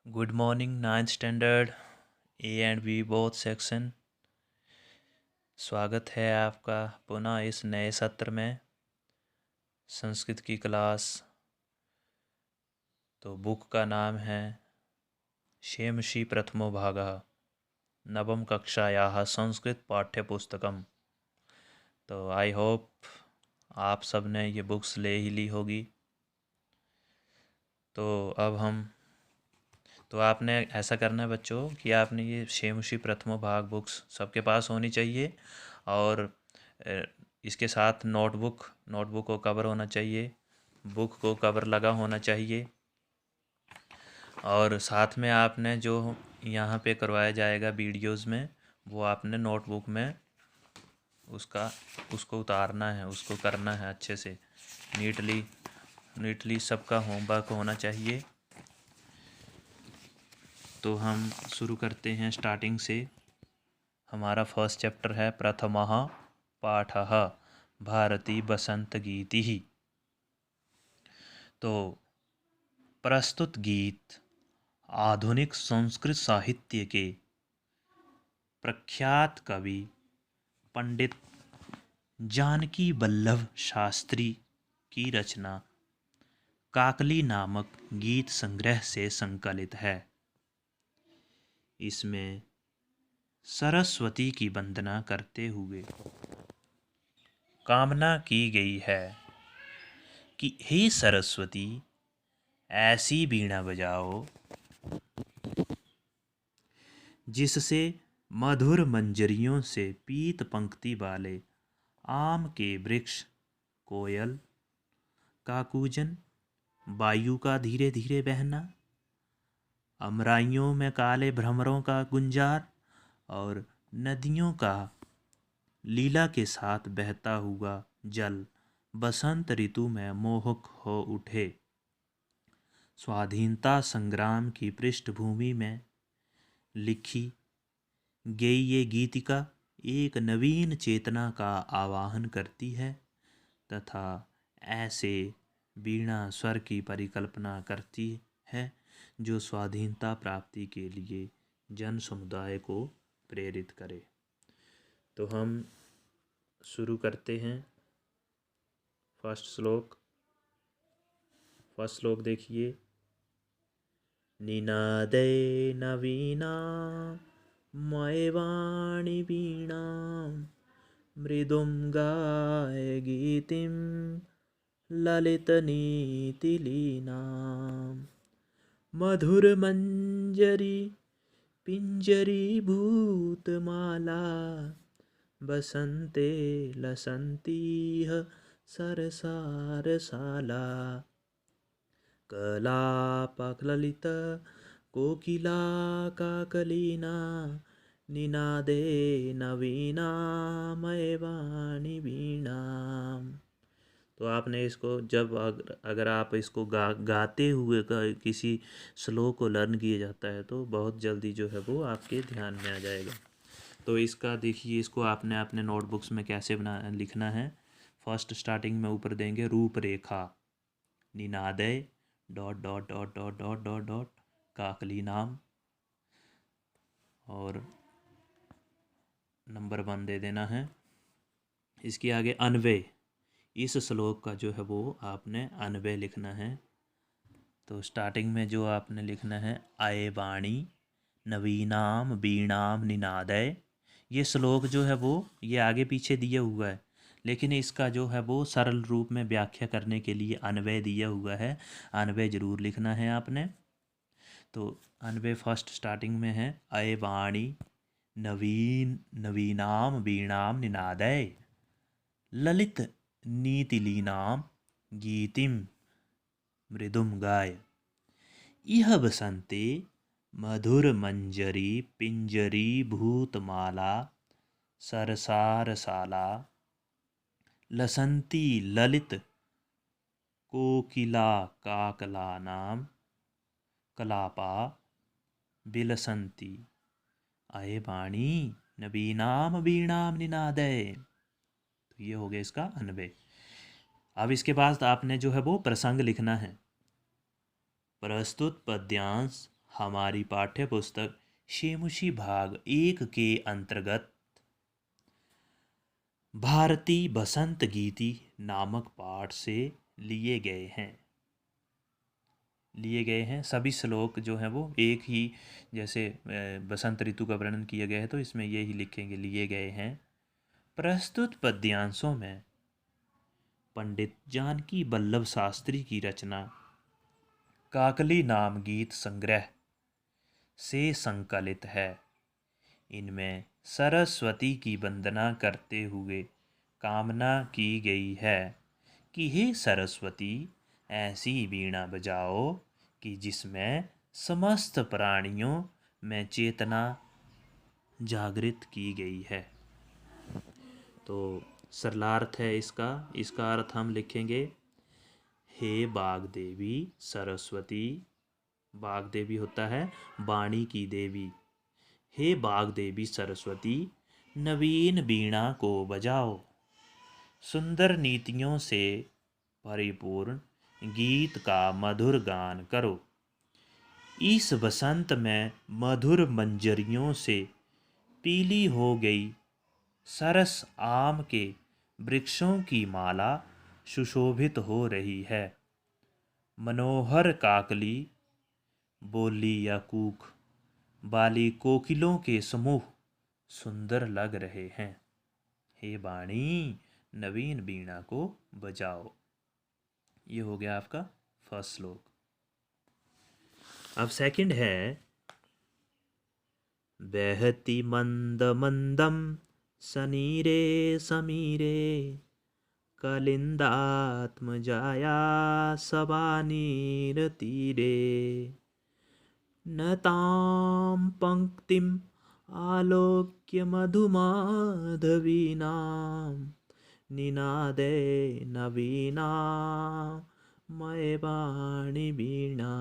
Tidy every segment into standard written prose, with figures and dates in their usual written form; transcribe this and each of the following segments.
Good morning ninth standard A and B both section. स्वागत है आपका पुनः इस नए सत्र में संस्कृत की क्लास। तो बुक का नाम है शेमशी प्रथमो भागः नवम कक्षायाः संस्कृत पाठ्यपुस्तकम। तो आई होप आप सब ने ये बुक्स ले ही ली होगी। तो आपने ऐसा करना है बच्चों कि आपने ये शेमशी प्रथमो भाग बुक्स सबके पास होनी चाहिए और अ, इसके साथ नोटबुक को कवर होना चाहिए, बुक को कवर लगा होना चाहिए और साथ में आपने जो यहाँ पे करवाया जाएगा वीडियोस में वो आपने नोटबुक में उसको उतारना है, उसको करना है अच्छे से नीटली सबका होमवर्क होना चाहिए। तो हम शुरू करते हैं स्टार्टिंग से। हमारा फर्स्ट चैप्टर है प्रथमः पाठः भारती बसंत गीति। तो प्रस्तुत गीत आधुनिक संस्कृत साहित्य के प्रख्यात कवि पंडित जानकी वल्लभ शास्त्री की रचना काकली नामक गीत संग्रह से संकलित है। इसमें सरस्वती की वंदना करते हुए कामना की गई है कि हे सरस्वती ऐसी वीणा बजाओ जिससे मधुर मंजरियों से पीत पंक्ति वाले आम के वृक्ष, कोयल का कूजन, वायु का धीरे धीरे बहना, अमराइयों में काले भ्रमरों का गुंजार और नदियों का लीला के साथ बहता हुआ जल बसंत ऋतु में मोहक हो उठे। स्वाधीनता संग्राम की पृष्ठभूमि में लिखी गई ये गीतिका एक नवीन चेतना का आवाहन करती है तथा ऐसे वीणा स्वर की परिकल्पना करती है जो स्वाधीनता प्राप्ति के लिए जन समुदाय को प्रेरित करे। तो हम शुरू करते हैं। फर्स्ट श्लोक देखिए। निनादे नवीना मयवाणी वीणा मृदुं गाय गीतिं ललितनीतिलीना मधुरमंजरी पिंजरी भूतमाला बसंते लसन्तीह सरसारसाला कलापललित कोकिला काकलीना निनादे नवीना मयवाणी वीणा। तो आपने इसको जब अगर आप इसको गाते हुए किसी श्लोक को लर्न किया जाता है तो बहुत जल्दी जो है वो आपके ध्यान में आ जाएगा। तो इसका देखिए, इसको आपने अपने नोटबुक्स में कैसे लिखना है। फर्स्ट स्टार्टिंग में ऊपर देंगे रूपरेखा, निनादय dot dot dot dot dot dot dot काकली नाम और नंबर 1 दे देना है। इसके आगे अन्वय, इस श्लोक का जो है वो आपने अन्वय लिखना है। तो स्टार्टिंग में जो आपने लिखना है आए वाणी नवीनाम वीणाम निनादय। ये श्लोक जो है वो ये आगे पीछे दिया हुआ है, लेकिन इसका जो है वो सरल रूप में व्याख्या करने के लिए अन्वय दिया हुआ है। अन्वय जरूर लिखना है आपने। तो अन्वय फर्स्ट स्टार्टिंग में है अय वाणी नवीनाम वीणाम निनादय ललित नीतिलीनाम गीतिम मृदुम गाय इह बसंते मधुर मंजरी पिंजरी भूतमाला सरसारसाला लसंती ललित कोकिला काकलानाम कलापा विलसंती अये वाणी नवीनाम वीणाम निनादय। तो ये हो गया इसका अन्वय। अब इसके बाद आपने जो है वो प्रसंग लिखना है। प्रस्तुत पद्यांश हमारी पाठ्य पुस्तक शेमुशी भाग 1 के अंतर्गत भारतीय बसंत गीति नामक पाठ से लिए गए हैं। सभी श्लोक जो हैं वो एक ही, जैसे बसंत ऋतु का वर्णन किया गया है तो इसमें यही लिखेंगे, लिए गए हैं। प्रस्तुत पद्यांशों में पंडित जानकी वल्लभ शास्त्री की रचना काकली नाम गीत संग्रह से संकलित है। इनमें सरस्वती की वंदना करते हुए कामना की गई है कि हे सरस्वती, ऐसी वीणा बजाओ कि जिसमें समस्त प्राणियों में चेतना जागृत की गई है। तो सरलार्थ है इसका अर्थ हम लिखेंगे, हे वाग्देवी सरस्वती, वाग्देवी होता है वाणी की देवी, हे वाग्देवी सरस्वती, नवीन वीणा को बजाओ, सुंदर नीतियों से परिपूर्ण गीत का मधुर गान करो। इस बसंत में मधुर मंजरियों से पीली हो गई सरस आम के वृक्षों की माला सुशोभित हो रही है। मनोहर काकली बोली या कूक वाली कोकिलों के समूह सुंदर लग रहे हैं। हे वाणी, नवीन वीणा को बजाओ। ये हो गया आपका फर्स्ट श्लोक। अब सेकंड है, बहति मंद मंदम सनीरे समीरे कलिंदात्मजाया सबानीर तीरे नतां पंक्तिम आलोक्य मधुमाधवीनां निनादे नवीना मय वाणी वीणा।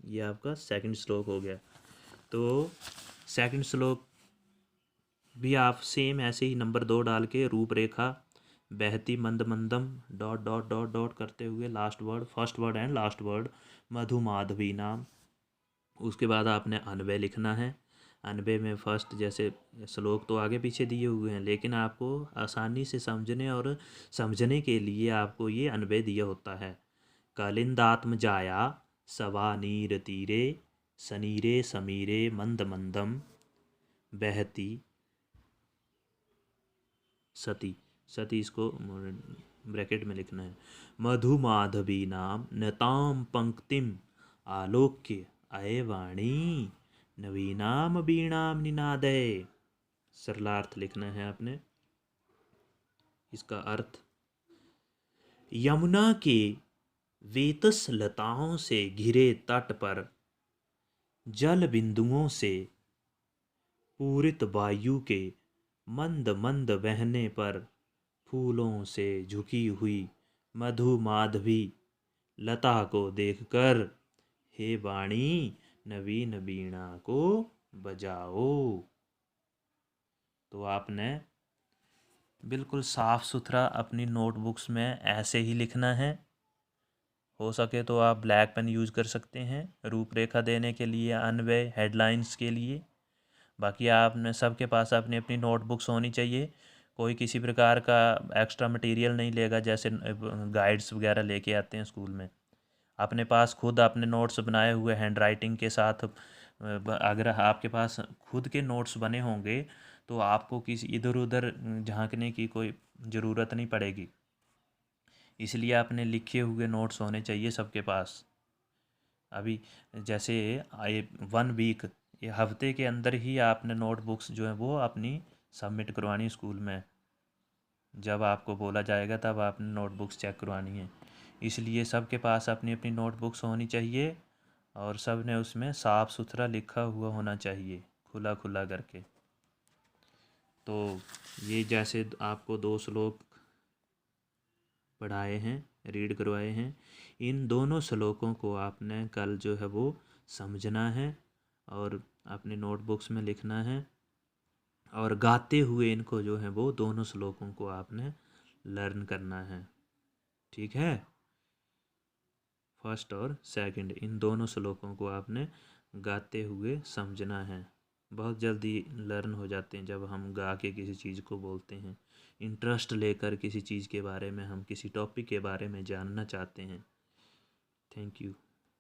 ये आपका सेकंड श्लोक हो गया। तो सेकंड श्लोक भी आप सेम ऐसे ही नंबर 2 डाल के रूपरेखा बहती मंद मंदम डॉट डॉट डॉट डॉट करते हुए last word, first word and last word Madhumadhavi नाम। उसके बाद आपने अन्वय लिखना है। अन्वय में फर्स्ट, जैसे श्लोक तो आगे पीछे दिए हुए हैं लेकिन आपको आसानी से समझने और समझने के लिए आपको ये अन्वय दिया होता है। कालिंदात्म जाया सवा नीर तीरे सनीरे समीरे मंद मंदम बहती सती, सती इसको ब्रैकेट में लिखना है। मधुमाधवी नाम नताम पंक्तिम आलोक्य अय वाणी नवीनाम वीणाम निनादय। सरलार्थ लिखना है आपने। इसका अर्थ, यमुना के वेतस लताओं से घिरे तट पर जल बिंदुओं से पूरित वायु के मंद मंद बहने पर फूलों से झुकी हुई मधु माधवी लता को देखकर हे वाणी नवीन वीणा को बजाओ। तो आपने बिल्कुल साफ सुथरा अपनी नोटबुक्स में ऐसे ही लिखना है। हो सके तो आप ब्लैक पेन यूज़ कर सकते हैं रूपरेखा देने के लिए, अन्वय, हेडलाइंस के लिए। बाकी आपने सबके पास अपनी अपनी नोटबुक्स होनी चाहिए। कोई किसी प्रकार का एक्स्ट्रा मटेरियल नहीं लेगा, जैसे गाइड्स वगैरह लेके आते हैं स्कूल में। अपने पास खुद अपने नोट्स बनाए हुए हैंड राइटिंग के साथ, अगर आपके पास खुद के नोट्स बने होंगे तो आपको किसी इधर उधर झांकने की कोई ज़रूरत नहीं पड़ेगी। इसलिए आपने लिखे हुए नोट्स होने चाहिए सबके पास। अभी जैसे 1 वीक, ये हफ्ते के अंदर ही आपने नोटबुक्स जो है वो अपनी सबमिट करवानी स्कूल में। जब आपको बोला जाएगा तब आपने नोटबुक्स चेक करवानी है। इसलिए सबके पास अपनी अपनी नोटबुक्स होनी चाहिए और सब ने उसमें साफ़ सुथरा लिखा हुआ होना चाहिए, खुला खुला करके। तो ये जैसे आपको 2 श्लोक पढ़ाए हैं, रीड करवाए हैं, इन दोनों श्लोकों को आपने कल जो है वो समझना है और अपने नोटबुक्स में लिखना है और गाते हुए इनको जो है वो दोनों श्लोकों को आपने लर्न करना है। ठीक है। फर्स्ट और सेकंड, इन दोनों श्लोकों को आपने गाते हुए समझना है। बहुत जल्दी लर्न हो जाते हैं जब हम गा के किसी चीज़ को बोलते हैं, इंटरेस्ट लेकर किसी चीज़ के बारे में, हम किसी टॉपिक के बारे में जानना चाहते हैं। Thank you.